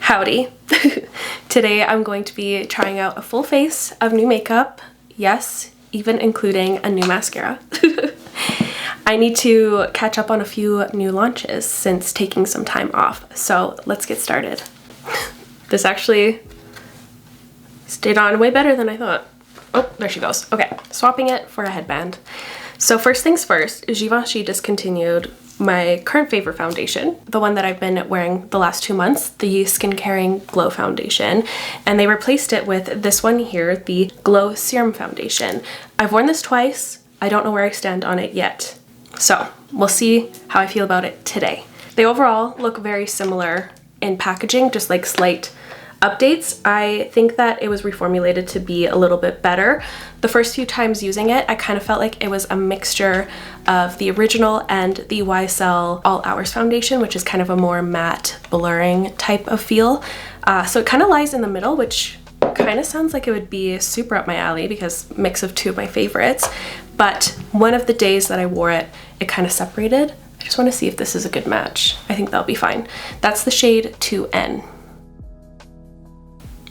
Howdy. Today I'm going to be trying out a full face of new makeup. Yes, even including a new mascara. I need to catch up on a few new launches since taking some time off, so let's get started. This actually stayed on way better than I thought. Oh, there she goes. Okay, swapping it for a headband. So first things first, Givenchy discontinued my current favorite foundation, the one that I've been wearing the last 2 months, the Skin Caring Glow Foundation, and they replaced it with this one here, the Glow Serum Foundation. I've worn this twice. I don't know where I stand on it yet, so we'll see how I feel about it today. They overall look very similar in packaging, just like slight updates. I think that it was reformulated to be a little bit better. The first few times using it, I kind of felt like it was a mixture of the original and the YSL All Hours foundation, which is kind of a more matte blurring type of feel. So it kind of lies in the middle, which kind of sounds like it would be super up my alley because mix of two of my favorites. But one of the days that I wore it, it kind of separated. I just want to see if this is a good match. I think that'll be fine. That's the shade 2N.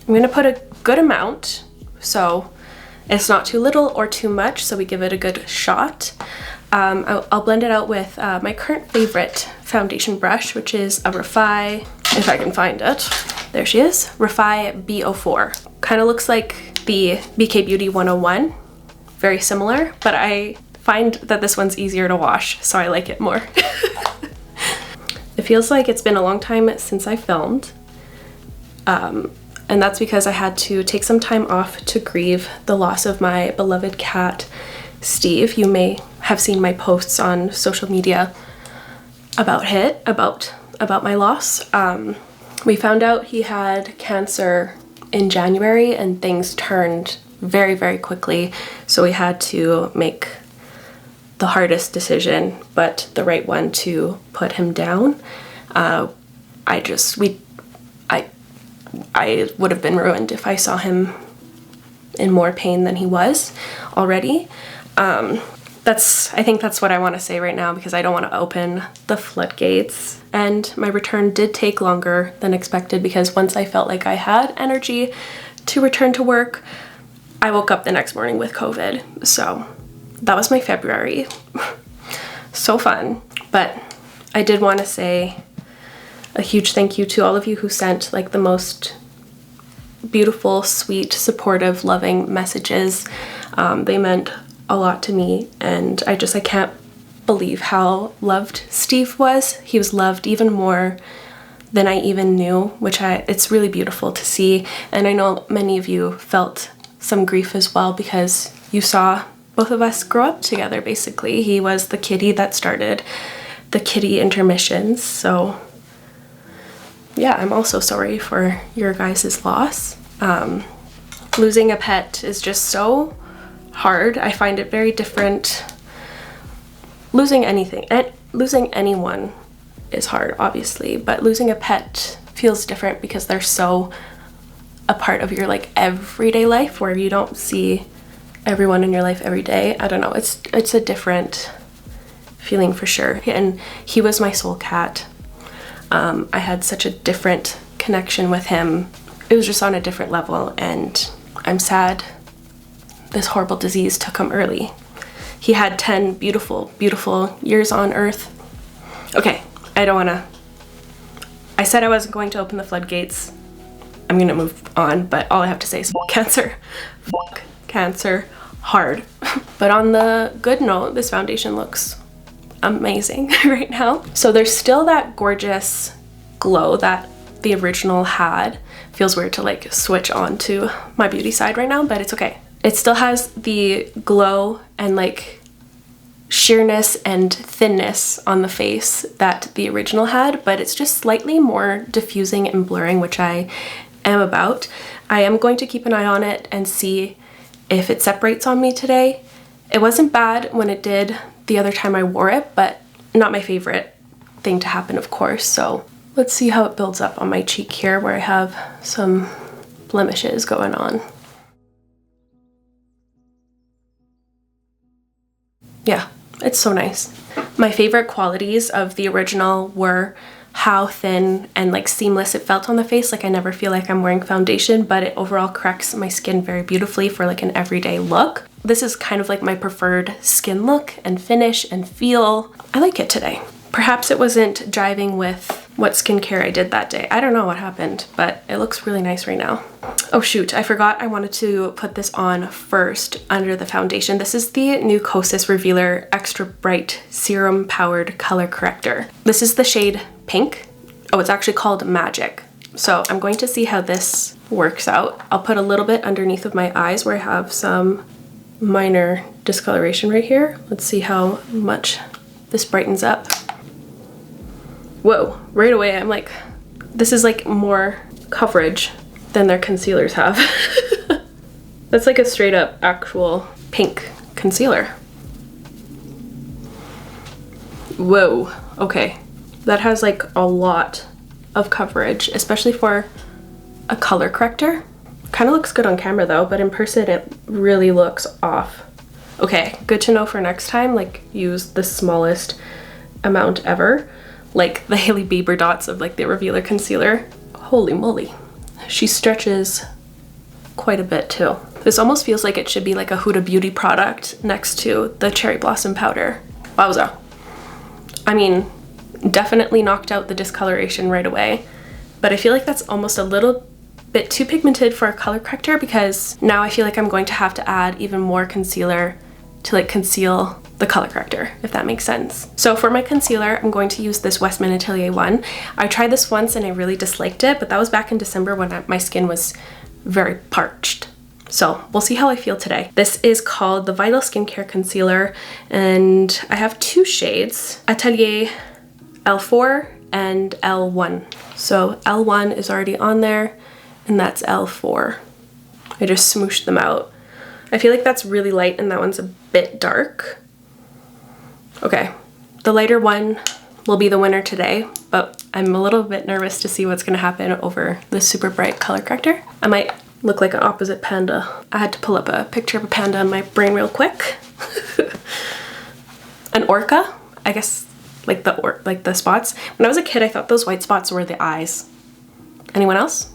I'm gonna put a good amount, so it's not too little or too much, so we give it a good shot. I'll blend it out with my current favorite foundation brush, which is a Refy, if I can find it. There she is, Refy B04. Kind of looks like the BK Beauty 101, very similar, but I find that this one's easier to wash, so I like it more. It feels like it's been a long time since I filmed. And that's because I had to take some time off to grieve the loss of my beloved cat, Steve. You may have seen my posts on social media about my loss. We found out he had cancer in January and things turned very, very quickly. So we had to make the hardest decision, but the right one, to put him down. I would have been ruined if I saw him in more pain than he was already. I think that's what I want to say right now because I don't want to open the floodgates. And my return did take longer than expected because once I felt like I had energy to return to work, I woke up the next morning with COVID. So that was my February. So fun. But I did want to say a huge thank you to all of you who sent like the most beautiful, sweet, supportive, loving messages. They meant a lot to me, and I can't believe how loved Steve was. He was loved even more than I even knew, which it's really beautiful to see. And I know many of you felt some grief as well because you saw both of us grow up together, basically. He was the kitty that started the kitty intermissions, so yeah, I'm also sorry for your guys' loss. Losing a pet is just so hard. I find it very different. Losing anyone is hard, obviously, but losing a pet feels different because they're so a part of your like everyday life where you don't see everyone in your life every day. I don't know, it's a different feeling for sure. And he was my soul cat. I had such a different connection with him. It was just on a different level, and I'm sad this horrible disease took him early. He had 10 beautiful, beautiful years on Earth. Okay, I said I wasn't going to open the floodgates. I'm gonna move on, but all I have to say is cancer. Fuck cancer hard. But on the good note, this foundation looks amazing right now. So there's still that gorgeous glow that the original had. Feels weird to like switch on to my beauty side right now, but it's okay. It still has the glow and like sheerness and thinness on the face that the original had, but it's just slightly more diffusing and blurring, which I am about. I am going to keep an eye on it and see if it separates on me today. It wasn't bad when it did the other time I wore it, but not my favorite thing to happen, of course. So let's see how it builds up on my cheek here where I have some blemishes going on. Yeah, it's so nice. My favorite qualities of the original were how thin and like seamless it felt on the face. Like I never feel like I'm wearing foundation, but it overall corrects my skin very beautifully for like an everyday look. This is kind of like my preferred skin look and finish and feel. I like it today. Perhaps it wasn't jiving with what skincare I did that day. I don't know what happened, but it looks really nice right now. Oh shoot, I forgot I wanted to put this on first under the foundation. This is the new KOSAS Revealer Extra Bright Serum-Powered Color Corrector. This is the shade Pink. Oh, it's actually called Magic. So I'm going to see how this works out. I'll put a little bit underneath of my eyes where I have some minor discoloration right here. Let's see how much this brightens up. Whoa, right away I'm like, this is like more coverage than their concealers have. That's like a straight up actual pink concealer. Whoa, okay. That has like a lot of coverage, especially for a color corrector. Kind of looks good on camera though, but in person it really looks off. Okay, good to know for next time, like use the smallest amount ever. Like the Hailey Bieber dots of like the Revealer concealer. Holy moly. She stretches quite a bit too. This almost feels like it should be like a Huda Beauty product next to the Cherry Blossom powder. Wowza. I mean, definitely knocked out the discoloration right away, but I feel like that's almost a little bit too pigmented for a color corrector because now I feel like I'm going to have to add even more concealer to like conceal the color corrector, if that makes sense. So for my concealer, I'm going to use this WESTMAN Atelier one. I tried this once and I really disliked it, but that was back in December when my skin was very parched. So we'll see how I feel today. This is called the Vital Skincare Concealer, and I have two shades, Atelier L4 and L1. So L1 is already on there, and that's L4. I just smooshed them out. I feel like that's really light and that one's a bit dark. Okay, the lighter one will be the winner today, but I'm a little bit nervous to see what's gonna happen over the super bright color corrector. I might look like an opposite panda. I had to pull up a picture of a panda in my brain real quick. An orca, I guess, like the spots. When I was a kid, I thought those white spots were the eyes. Anyone else?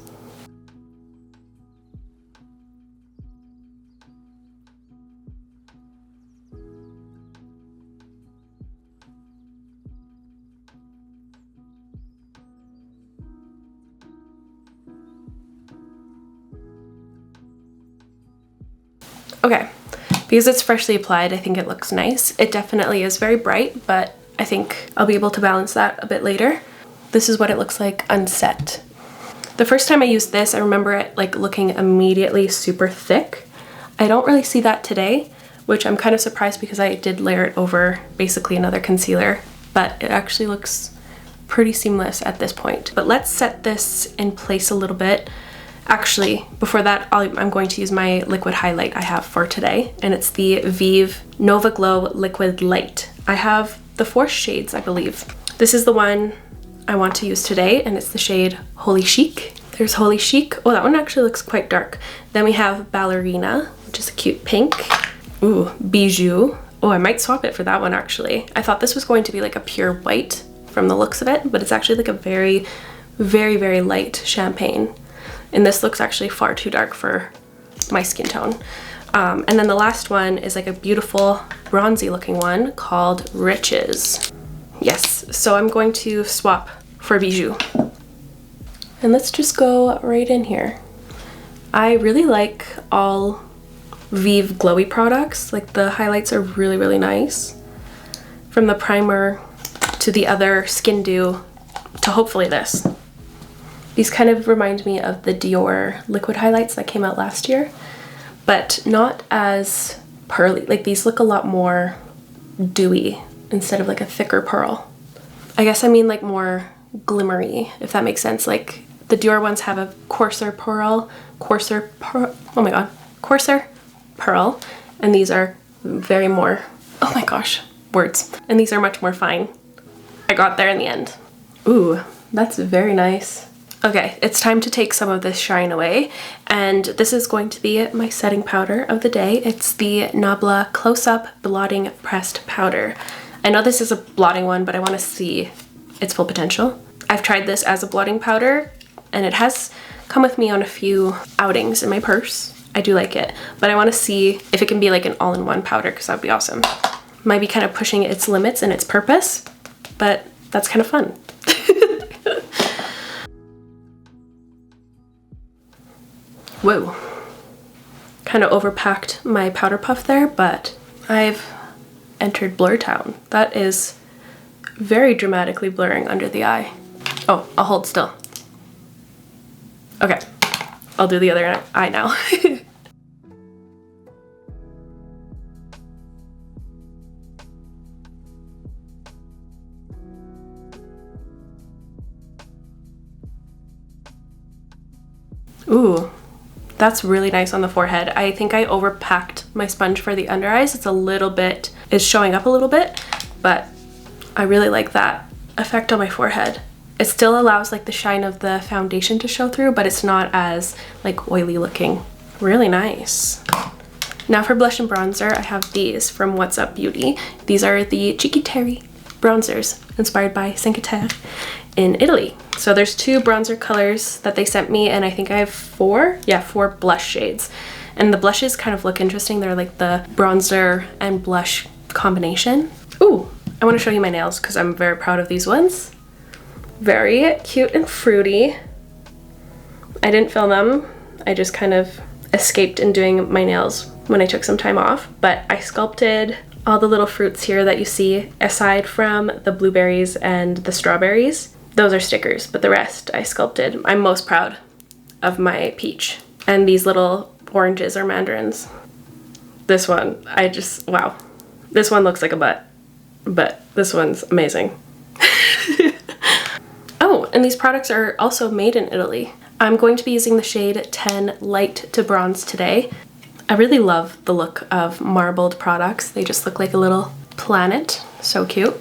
Okay, because it's freshly applied, I think it looks nice. It definitely is very bright, but I think I'll be able to balance that a bit later. This is what it looks like unset. The first time I used this, I remember it like looking immediately super thick. I don't really see that today, which I'm kind of surprised because I did layer it over basically another concealer, but it actually looks pretty seamless at this point. But let's set this in place a little bit. Actually, before that, I'm going to use my liquid highlight I have for today, and it's the VIEVE Nova Glow Liquid Light. I have the 4 shades, I believe. This is the one I want to use today, and it's the shade Holy Chic. There's Holy Chic. Oh, that one actually looks quite dark. Then we have Ballerina, which is a cute pink. Ooh, Bijou. Oh, I might swap it for that one actually. I thought this was going to be like a pure white from the looks of it, but it's actually like a very, very, very light champagne. And this looks actually far too dark for my skin tone. And then the last one is like a beautiful bronzy looking one called Riches. Yes, so I'm going to swap for Bijou. And let's just go right in here. I really like all VIEVE glowy products. Like the highlights are really, really nice. From the primer to the other Skin Dew to hopefully this. These kind of remind me of the Dior liquid highlights that came out last year, but not as pearly. Like these look a lot more dewy instead of like a thicker pearl. I guess I mean like more glimmery, if that makes sense. Like the Dior ones have a coarser pearl, coarser pearl, and these are very more, oh my gosh, words. And these are much more fine. I got there in the end. Ooh, that's very nice. Okay, it's time to take some of this shine away, and this is going to be my setting powder of the day. It's the Nabla Close-Up Blotting Pressed Powder. I know this is a blotting one, but I want to see its full potential. I've tried this as a blotting powder, and it has come with me on a few outings in my purse. I do like it, but I want to see if it can be like an all-in-one powder, because that would be awesome. Might be kind of pushing its limits and its purpose, but that's kind of fun. Whoa. Kind of overpacked my powder puff there, but I've entered Blur Town. That is very dramatically blurring under the eye. Oh, I'll hold still. Okay, I'll do the other eye now. Ooh, that's really nice on the forehead. I think I overpacked my sponge for the under eyes. It's showing up a little bit, but I really like that effect on my forehead. It still allows like the shine of the foundation to show through, but it's not as like oily looking. Really nice. Now for blush and bronzer, I have these from What's Up Beauty. These are the Cheeque Terre bronzers inspired by Terre in Italy. So there's 2 bronzer colors that they sent me, and I think I have 4 blush shades. And the blushes kind of look interesting. They're like the bronzer and blush combination. Ooh, I want to show you my nails because I'm very proud of these ones. Very cute and fruity. I didn't film them. I just kind of escaped in doing my nails when I took some time off, but I sculpted all the little fruits here that you see, aside from the blueberries and the strawberries. Those are stickers, but the rest I sculpted. I'm most proud of my peach. And these little oranges are mandarins. This one, wow. This one looks like a butt, but this one's amazing. Oh, and these products are also made in Italy. I'm going to be using the shade 10 Light to Bronze today. I really love the look of marbled products. They just look like a little planet. So cute.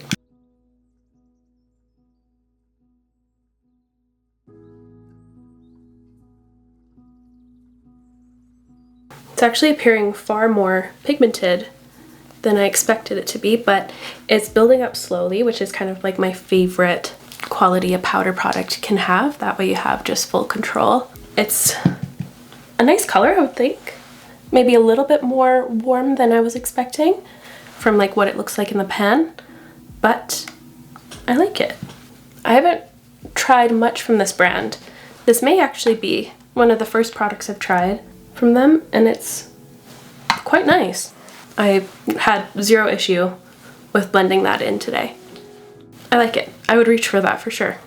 It's actually appearing far more pigmented than I expected it to be, but it's building up slowly, which is kind of like my favorite quality a powder product can have. That way you have just full control. It's a nice color, I would think. Maybe a little bit more warm than I was expecting from like what it looks like in the pan, but I like it. I haven't tried much from this brand. This may actually be one of the first products I've tried from them, and it's quite nice. I had zero issue with blending that in today. I like it. I would reach for that for sure.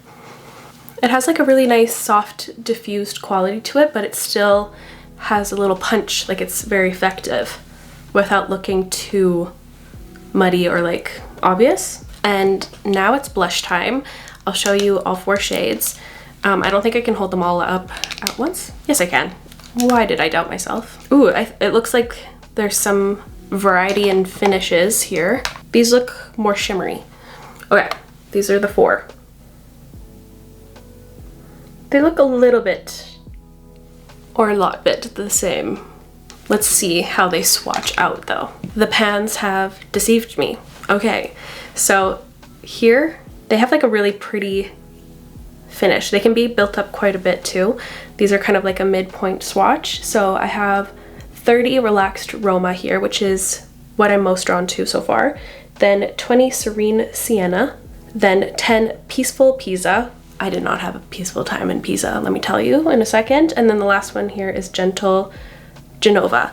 It has like a really nice soft diffused quality to it, but it still has a little punch, like it's very effective without looking too muddy or like obvious. And now it's blush time. I'll show you all 4 shades. I don't think I can hold them all up at once. Yes, I can. Why did I doubt myself? Ooh, it looks like there's some variety in finishes here. These look more shimmery. Okay, these are the 4. They look a little bit, or a lot bit, the same. Let's see how they swatch out though. The pans have deceived me. Okay, so here they have like a really pretty finish. They can be built up quite a bit too. These are kind of like a midpoint swatch. So I have 30 Relaxed Roma here, which is what I'm most drawn to so far. Then 20 Serene Sienna. Then 10 Peaceful Pisa. I did not have a peaceful time in Pisa, let me tell you in a second. And then the last one here is Gentle Genova.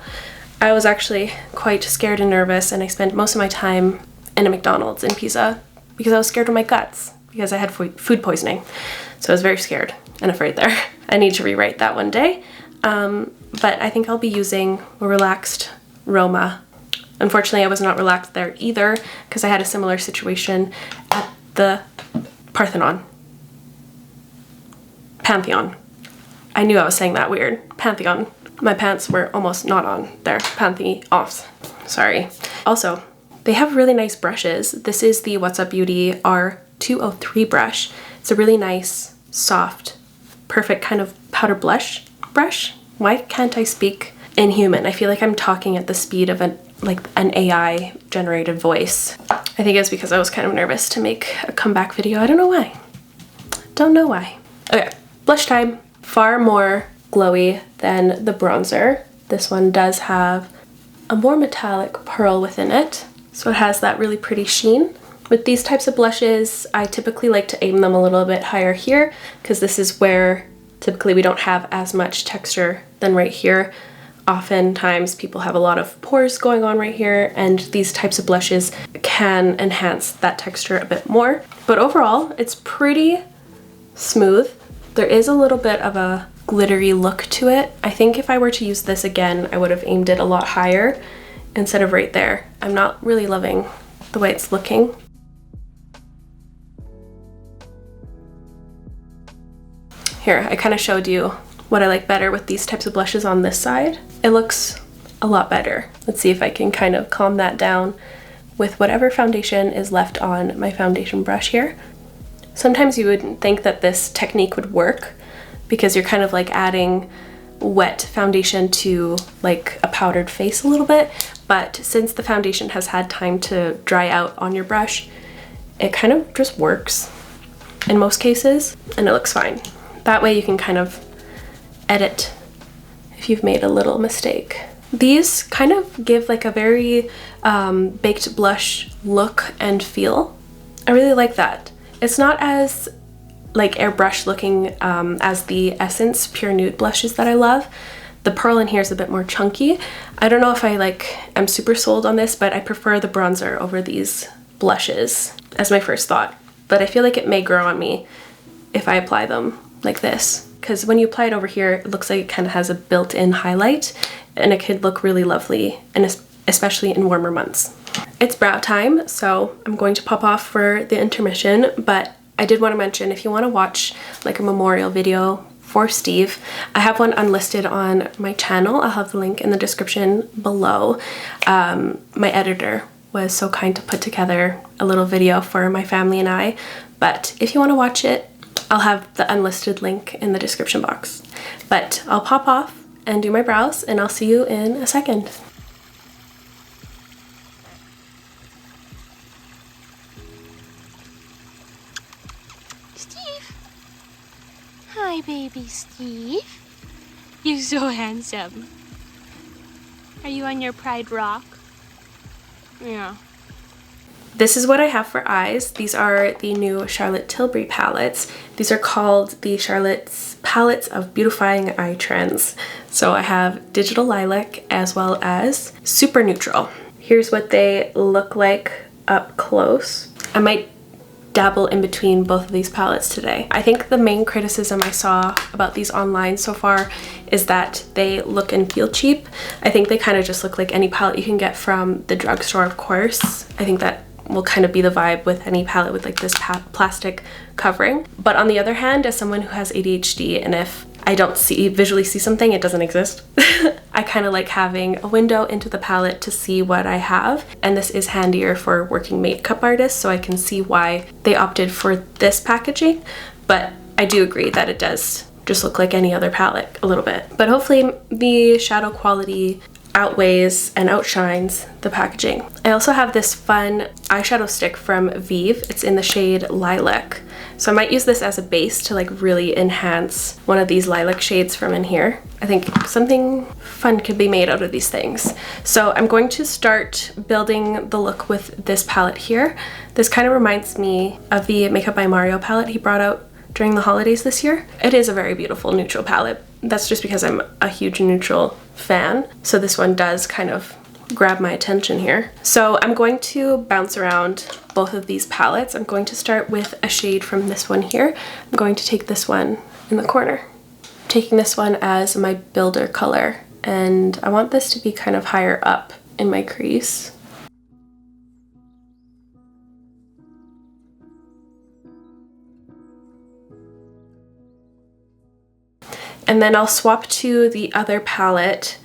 I was actually quite scared and nervous, and I spent most of my time in a McDonald's in Pisa because I was scared of my guts because I had food poisoning. So I was very scared and afraid there. I need to rewrite that one day. But I think I'll be using a Relaxed Roma. Unfortunately, I was not relaxed there either because I had a similar situation at the Pantheon. I knew I was saying that weird. Pantheon. My pants were almost not on there. Pantheon-offs. Sorry. Also, they have really nice brushes. This is the What's Up Beauty R203 brush. It's a really nice, soft, perfect kind of powder blush brush. Why can't I speak in human? I feel like I'm talking at the speed of an AI generated voice. I think it's because I was kind of nervous to make a comeback video. I don't know why. Don't know why. Okay, blush time. Far more glowy than the bronzer. This one does have a more metallic pearl within it, so it has that really pretty sheen. With these types of blushes, I typically like to aim them a little bit higher here because this is where typically we don't have as much texture than right here. Oftentimes people have a lot of pores going on right here, and these types of blushes can enhance that texture a bit more. But overall, it's pretty smooth. There is a little bit of a glittery look to it. I think if I were to use this again, I would have aimed it a lot higher instead of right there. I'm not really loving the way it's looking. Here, I kind of showed you what I like better with these types of blushes on this side. It looks a lot better. Let's see if I can kind of calm that down with whatever foundation is left on my foundation brush here. Sometimes you wouldn't think that this technique would work because you're kind of like adding wet foundation to like a powdered face a little bit, but since the foundation has had time to dry out on your brush, it kind of just works in most cases and it looks fine. That way you can kind of edit if you've made a little mistake. These kind of give like a very baked blush look and feel. I really like that. It's not as like airbrush looking as the Essence Pure Nude blushes that I love. The pearl in here is a bit more chunky. I don't know if I am super sold on this, but I prefer the bronzer over these blushes as my first thought. But I feel like it may grow on me if I apply them like this, because when you apply it over here, it looks like it kind of has a built-in highlight and it could look really lovely, and especially in warmer months. It's brow time, so I'm going to pop off for the intermission, but I did want to mention if you want to watch like a memorial video for Steve, I have one unlisted on my channel. I'll have the link in the description below. My editor was so kind to put together a little video for my family and I, but if you want to watch it, I'll have the unlisted link in the description box. But I'll pop off and do my brows, and I'll see you in a second. Steve! Hi, baby Steve. You're so handsome. Are you on your Pride Rock? Yeah. This is what I have for eyes. These are the new Charlotte Tilbury palettes. These are called the Charlotte's Palettes of Beautifying Eye Trends. So I have Digital Lilac as well as Super Neutral. Here's what they look like up close. I might dabble in between both of these palettes today. I think the main criticism I saw about these online so far is that they look and feel cheap. I think they kind of just look like any palette you can get from the drugstore, of course. I think that will kind of be the vibe with any palette with like this plastic covering. But on the other hand, as someone who has ADHD, and if I don't visually see something, it doesn't exist, I kind of like having a window into the palette to see what I have. And this is handier for working makeup artists, so I can see why they opted for this packaging. But I do agree that it does just look like any other palette a little bit. But hopefully the shadow quality outweighs and outshines the packaging. I also have this fun eyeshadow stick from VIEVE. It's in the shade Lilac. So I might use this as a base to like really enhance one of these lilac shades from in here. I think something fun could be made out of these things. So I'm going to start building the look with this palette here. This kind of reminds me of the Makeup by Mario palette he brought out during the holidays this year. It is a very beautiful neutral palette. That's just because I'm a huge neutral fan. So this one does kind of grab my attention here. So I'm going to bounce around both of these palettes. I'm going to start with a shade from this one here. I'm going to take this one in the corner. I'm taking this one as my builder color, and I want this to be kind of higher up in my crease. And then I'll swap to the other palette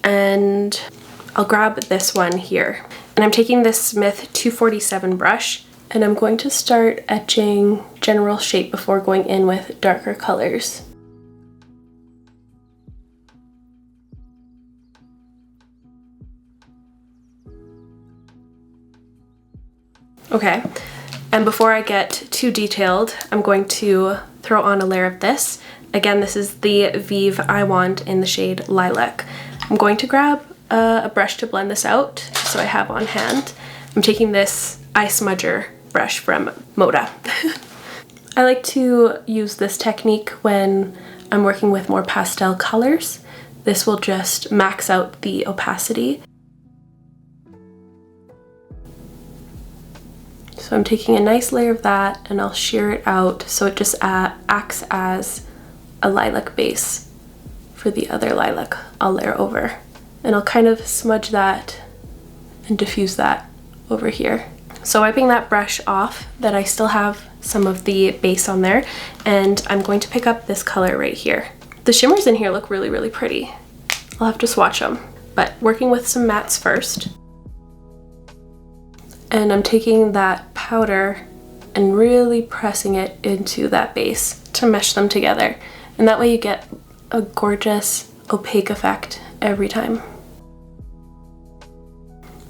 and I'll grab this one here. And I'm taking this Smith 247 brush and I'm going to start etching general shape before going in with darker colors. Okay, And before I get too detailed, I'm going to throw on a layer of this. Again, this is the VIEVE Eye Wand in the shade Lilac. I'm going to grab a brush to blend this out, so I have on hand. I'm taking this eye smudger brush from Moda. I like to use this technique when I'm working with more pastel colors. This will just max out the opacity. So I'm taking a nice layer of that and I'll sheer it out so it just acts as a lilac base for the other lilac I'll layer over. And I'll kind of smudge that and diffuse that over here. So wiping that brush off, that I still have some of the base on there, and I'm going to pick up this color right here. The shimmers in here look really, really pretty. I'll have to swatch them, but working with some mattes first. And I'm taking that powder and really pressing it into that base to mesh them together. And that way you get a gorgeous opaque effect every time.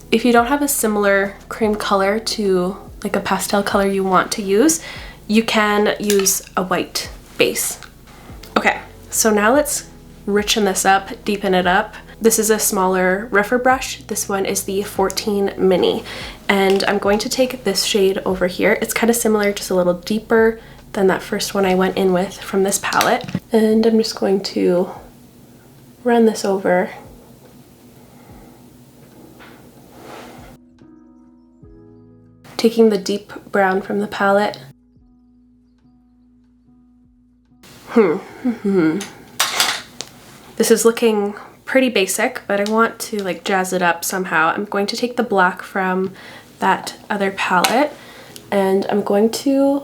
If you don't have a similar cream color to like a pastel color you want to use, you can use a white base. Okay, so now let's richen this up, deepen it up. This is a smaller, rougher brush. This one is the 14 Mini. And I'm going to take this shade over here. It's kind of similar, just a little deeper than that first one I went in with from this palette. And I'm just going to run this over. Taking the deep brown from the palette. This is looking pretty basic, but I want to like jazz it up somehow. I'm going to take the black from that other palette and I'm going to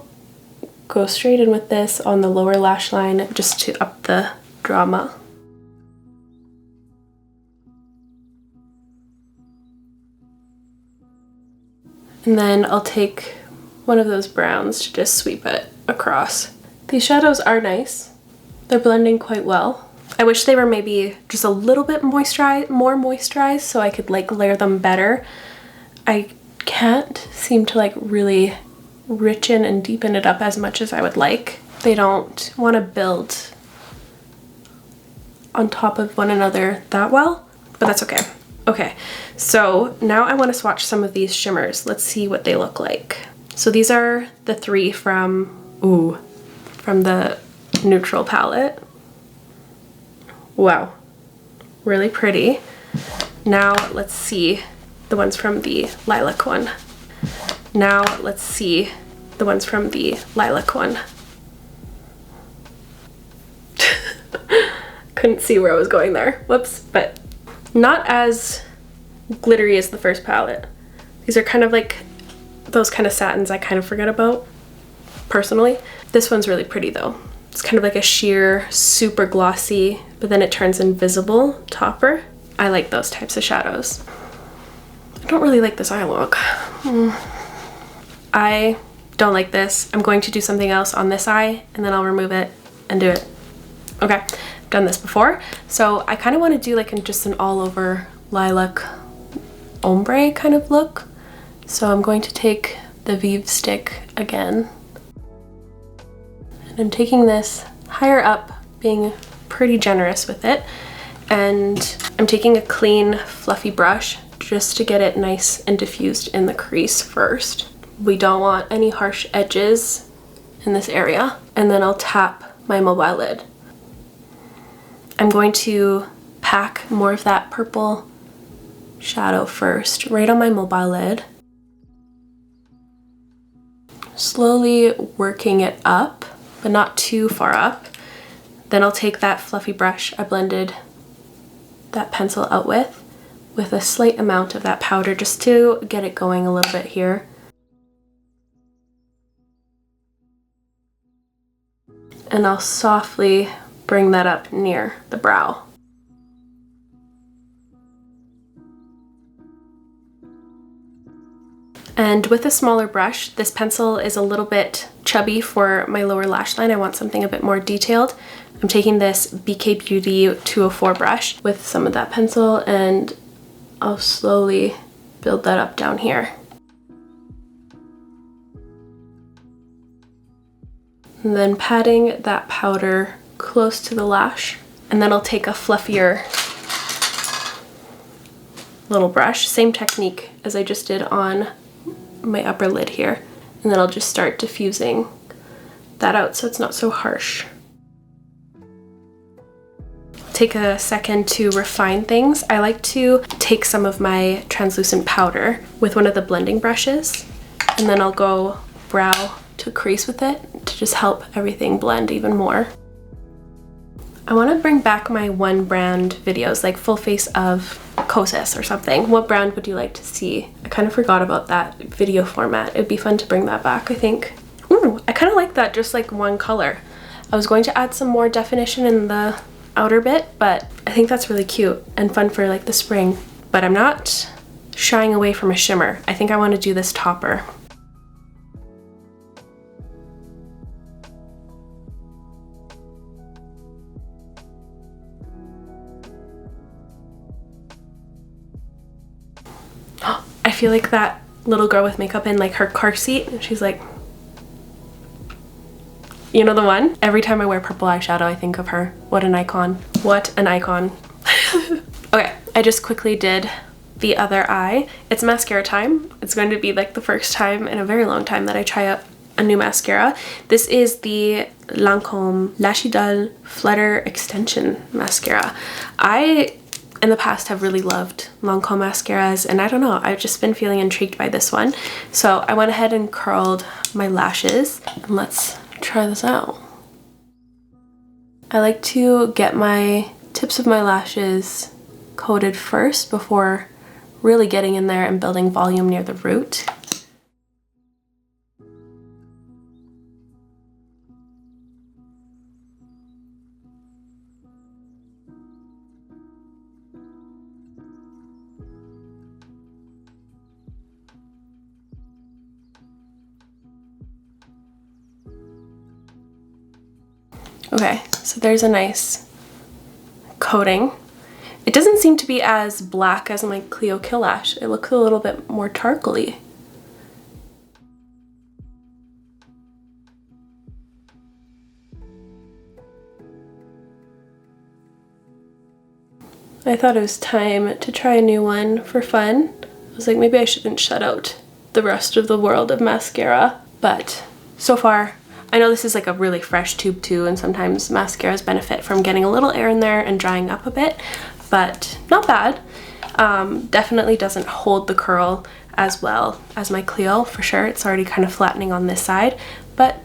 go straight in with this on the lower lash line just to up the drama. And then I'll take one of those browns to just sweep it across. These shadows are nice. They're blending quite well. I wish they were maybe just a little bit more moisturized so I could like layer them better. I can't seem to like really richen and deepen it up as much as I would like. They don't want to build on top of one another that well, but that's okay. Okay, so now I want to swatch some of these shimmers. Let's see what they look like. So these are the three from the neutral palette. Wow, really pretty. Now let's see the ones from the lilac one. Now let's see the ones from the lilac one. Couldn't see where I was going there. Whoops, but not as glittery as the first palette. These are kind of like those kind of satins I kind of forget about, personally. This one's really pretty though. It's kind of like a sheer, super glossy, but then it turns invisible topper. I like those types of shadows. I don't really like this eye look. I don't like this. I'm going to do something else on this eye and then I'll remove it and do it. Okay, I've done this before. So I kind of want to do like just an all over lilac ombre kind of look. So I'm going to take the VIEVE stick again. And I'm taking this higher up, being pretty generous with it. And I'm taking a clean, fluffy brush just to get it nice and diffused in the crease first. We don't want any harsh edges in this area. And then I'll tap my mobile lid. I'm going to pack more of that purple shadow first, right on my mobile lid. Slowly working it up, but not too far up. Then I'll take that fluffy brush I blended that pencil out with a slight amount of that powder just to get it going a little bit here. And I'll softly bring that up near the brow. And with a smaller brush, this pencil is a little bit chubby for my lower lash line. I want something a bit more detailed. I'm taking this BK Beauty 204 brush with some of that pencil and I'll slowly build that up down here. And then patting that powder close to the lash. And then I'll take a fluffier little brush, same technique as I just did on my upper lid here. And then I'll just start diffusing that out so it's not so harsh. Take a second to refine things. I like to take some of my translucent powder with one of the blending brushes, and then I'll go brow to crease with it to just help everything blend even more. I want to bring back my one brand videos, like full face of KOSAS or something. What brand would you like to see? I kind of forgot about that video format. It'd be fun to bring that back, I think. Ooh, I kind of like that, just like one color. I was going to add some more definition in the outer bit, but I think that's really cute and fun for like the spring. But I'm not shying away from a shimmer. I think I want to do this topper. I feel like that little girl with makeup in like her car seat, and she's like, you know the one? Every time I wear purple eyeshadow, I think of her. What an icon. What an icon. Okay, I just quickly did the other eye. It's mascara time. It's going to be like the first time in a very long time that I try out a new mascara. This is the Lancôme Lash Idôle Flutter Extension Mascara. I, in the past, have really loved Lancôme mascaras, and I don't know, I've just been feeling intrigued by this one. So I went ahead and curled my lashes, and let's try this out. I like to get my tips of my lashes coated first before really getting in there and building volume near the root. Okay, so there's a nice coating. It doesn't seem to be as black as my Clio Kill Lash. It looks a little bit more charcoaly. I thought it was time to try a new one for fun. I was like, maybe I shouldn't shut out the rest of the world of mascara, but so far, I know this is like a really fresh tube too, and sometimes mascaras benefit from getting a little air in there and drying up a bit, but not bad. Definitely doesn't hold the curl as well as my Clio, for sure. It's already kind of flattening on this side, but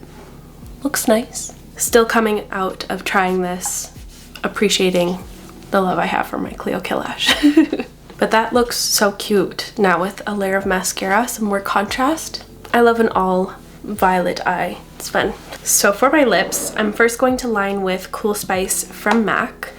looks nice. Still coming out of trying this, appreciating the love I have for my Clio Kill Lash. But that looks so cute now with a layer of mascara, some more contrast. I love an all violet eye. It's fun. So for my lips, I'm first going to line with Cool Spice from MAC.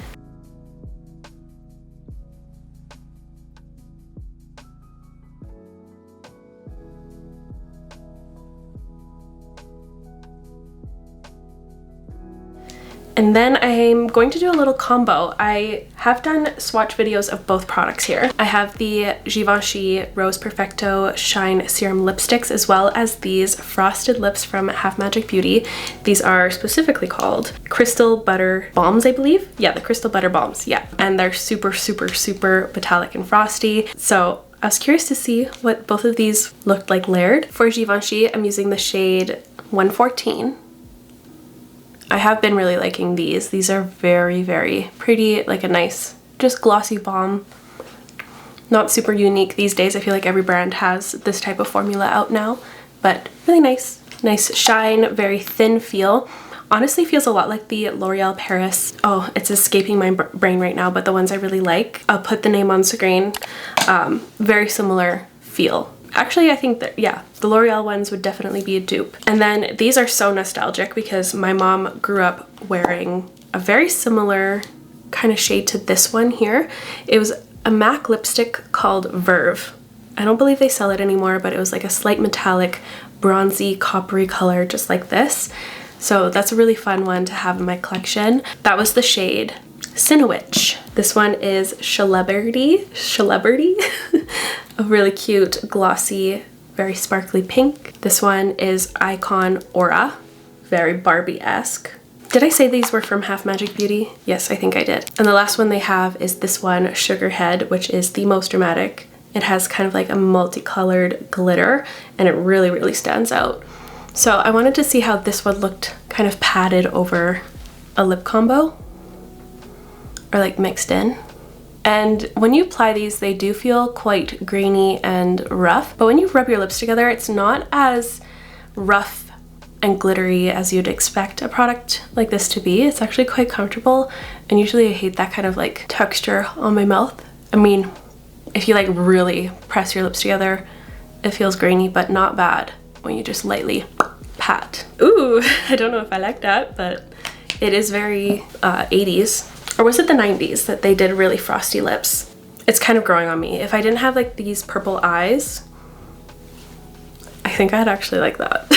And then I'm going to do a little combo. I have done swatch videos of both products here. I have the Givenchy Rose Perfecto Shine Serum Lipsticks, as well as these Frosted Lips from Half Magic Beauty. These are specifically called Crystal Butter Balms, I believe. Yeah, the Crystal Butter Balms, yeah. And they're super, super, super metallic and frosty. So I was curious to see what both of these looked like layered. For Givenchy, I'm using the shade 114. I have been really liking these. These are very, very pretty, like a nice, just glossy balm. Not super unique these days. I feel like every brand has this type of formula out now, but really nice. Nice shine, very thin feel. Honestly feels a lot like the L'Oreal Paris. Oh, it's escaping my brain right now, but the ones I really like. I'll put the name on screen. Very similar feel. Actually, I think that, yeah, the L'Oreal ones would definitely be a dupe. And then these are so nostalgic because my mom grew up wearing a very similar kind of shade to this one here. It was a MAC lipstick called VIEVE. I don't believe they sell it anymore, but it was like a slight metallic, bronzy, coppery color, just like this. So that's a really fun one to have in my collection. That was the shade Cinnawitch. This one is Celebrity. A really cute, glossy, very sparkly pink. This one is Icon Aura. very Barbie-esque. Did I say these were from Half Magic Beauty? Yes, I think I did. And the last one they have is this one, Sugarhead, which is the most dramatic. It has kind of like a multicolored glitter and it really, really stands out. So I wanted to see how this one looked kind of padded over a lip combo or like mixed in. And when you apply these, they do feel quite grainy and rough, but when you rub your lips together, it's not as rough and glittery as you'd expect a product like this to be. It's actually quite comfortable, and usually I hate that kind of like texture on my mouth. I mean, if you like really press your lips together, it feels grainy, but not bad when you just lightly pat. Ooh, I don't know if I like that, but it is very 80s. Or was it the 90s that they did really frosty lips? It's kind of growing on me. If I didn't have like these purple eyes, I think I'd actually like that.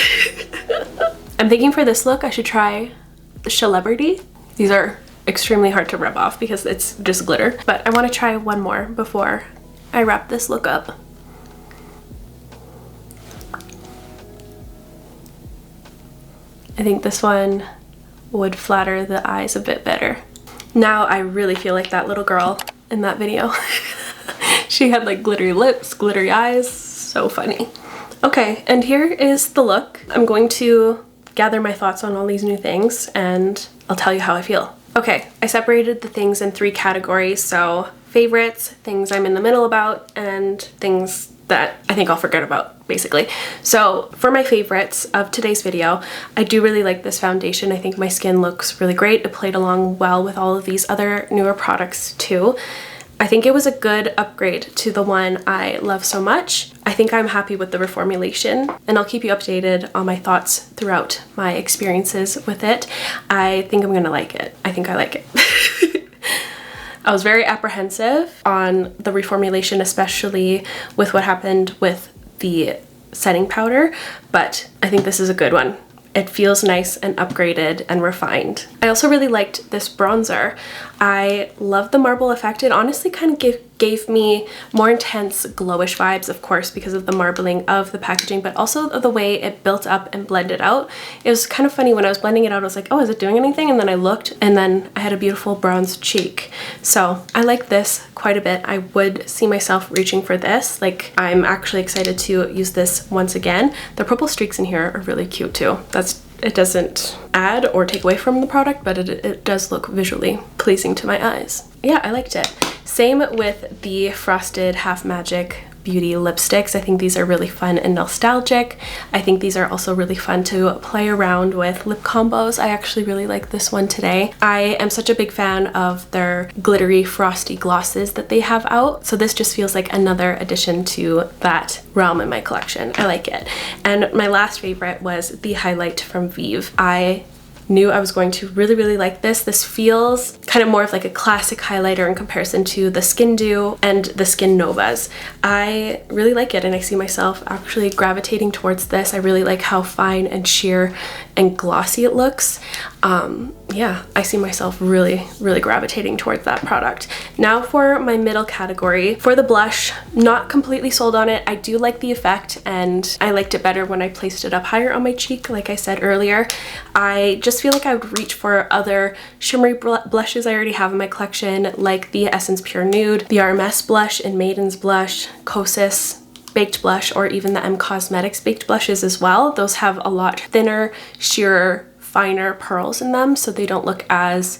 I'm thinking for this look, I should try the Celebrity. These are extremely hard to rub off because it's just glitter, but I want to try one more before I wrap this look up. I think this one would flatter the eyes a bit better. Now I really feel like that little girl in that video. She had like glittery lips, glittery eyes, so funny. Okay, and here is the look. I'm going to gather my thoughts on all these new things and I'll tell you how I feel. Okay, I separated the things in 3 categories, so favorites, things I'm in the middle about, and things that I think I'll forget about, basically. So for my favorites of today's video, I do really like this foundation. I think my skin looks really great. It played along well with all of these other newer products too. I think it was a good upgrade to the one I love so much. I think I'm happy with the reformulation, and I'll keep you updated on my thoughts throughout my experiences with it. I think I'm gonna like it. I think I like it. I was very apprehensive on the reformulation, especially with what happened with the setting powder, but I think this is a good one. It feels nice and upgraded and refined. I also really liked this bronzer. I love the marble effect. It honestly kind of gave me more intense glowish vibes, of course, because of the marbling of the packaging, but also the way it built up and blended out. It was kind of funny when I was blending it out, I was like, oh, is it doing anything? And then I looked and then I had a beautiful bronze cheek. So I like this quite a bit. I would see myself reaching for this. Like, I'm actually excited to use this once again. The purple streaks in here are really cute too. It doesn't add or take away from the product, but it does look visually pleasing to my eyes. Yeah, I liked it. Same with the Frosted Half Magic Beauty lipsticks. I think these are really fun and nostalgic. I think these are also really fun to play around with lip combos. I actually really like this one today. I am such a big fan of their glittery frosty glosses that they have out, so this just feels like another addition to that realm in my collection. I like it. And my last favorite was the highlight from VIEVE. I knew I was going to really, really like this. This feels kind of more of like a classic highlighter in comparison to the Skin Dew and the Skin Novas. I really like it and I see myself actually gravitating towards this. I really like how fine and sheer and glossy it looks. Yeah, I see myself really, really gravitating towards that product. Now for my middle category. For the blush, not completely sold on it. I do like the effect and I liked it better when I placed it up higher on my cheek, like I said earlier. I just feel like I would reach for other shimmery blushes I already have in my collection, like the Essence Pure Nude, the RMS blush in Maiden's Blush, KOSAS baked blush, or even the M Cosmetics baked blushes as well. Those have a lot thinner, sheerer, finer pearls in them, so they don't look as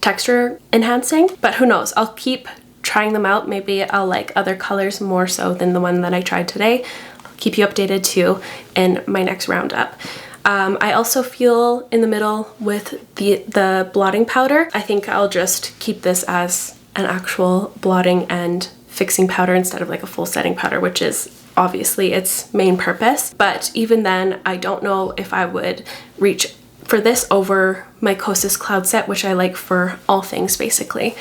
texture enhancing, but who knows, I'll keep trying them out. Maybe I'll like other colors more so than the one that I tried today. I'll keep you updated too in my next roundup. I also feel in the middle with the blotting powder. I think I'll just keep this as an actual blotting and fixing powder instead of like a full setting powder, which is obviously its main purpose. But even then, I don't know if I would reach for this over my KOSAS Cloud Set, which I like for all things basically.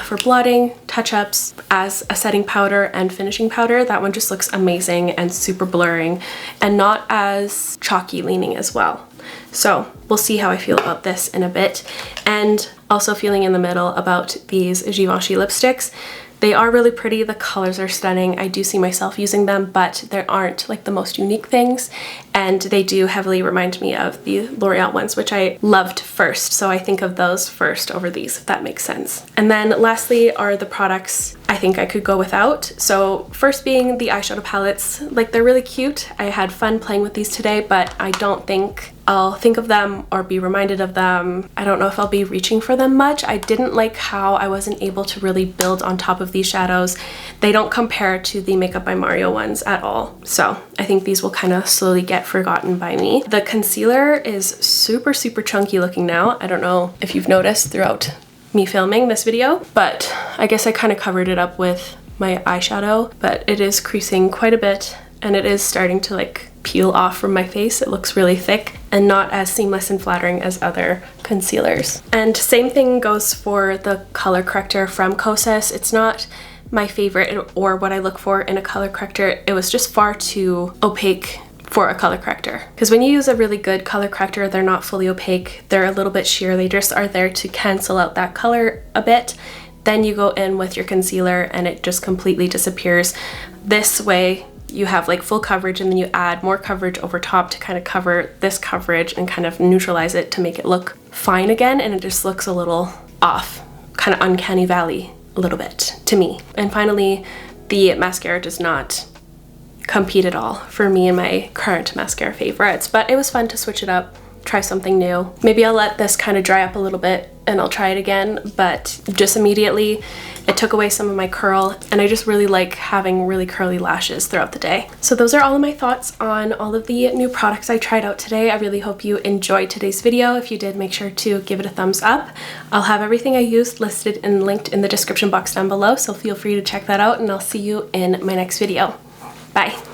For blotting, touch-ups, as a setting powder and finishing powder, that one just looks amazing and super blurring and not as chalky leaning as well. So we'll see how I feel about this in a bit. And also feeling in the middle about these Givenchy lipsticks. They are really pretty, the colors are stunning. I do see myself using them, but they aren't like the most unique things, and they do heavily remind me of the L'Oreal ones, which I loved first, so I think of those first over these, if that makes sense. And then lastly are the products I think I could go without. So first being the eyeshadow palettes. Like, they're really cute. I had fun playing with these today, but I don't think I'll think of them or be reminded of them. I don't know if I'll be reaching for them much. I didn't like how I wasn't able to really build on top of these shadows. They don't compare to the Makeup by Mario ones at all. So I think these will kind of slowly get forgotten by me. The concealer is super, super chunky looking now. I don't know if you've noticed throughout me filming this video, but I guess I kind of covered it up with my eyeshadow, but it is creasing quite a bit and it is starting to like peel off from my face. It looks really thick and not as seamless and flattering as other concealers. And same thing goes for the color corrector from KOSAS. It's not my favorite or what I look for in a color corrector. It was just far too opaque for a color corrector. Because when you use a really good color corrector, they're not fully opaque. They're a little bit sheer. They just are there to cancel out that color a bit. Then you go in with your concealer and it just completely disappears. This way you have like full coverage, and then you add more coverage over top to kind of cover this coverage and kind of neutralize it to make it look fine again, and it just looks a little off, kind of uncanny valley a little bit to me. And finally, the mascara does not compete at all for me and my current mascara favorites, but it was fun to switch it up, try something new. Maybe I'll let this kind of dry up a little bit and I'll try it again, but just immediately it took away some of my curl, and I just really like having really curly lashes throughout the day. So those are all of my thoughts on all of the new products I tried out today. I really hope you enjoyed today's video. If you did, make sure to give it a thumbs up. I'll have everything I used listed and linked in the description box down below, so feel free to check that out, and I'll see you in my next video. Bye.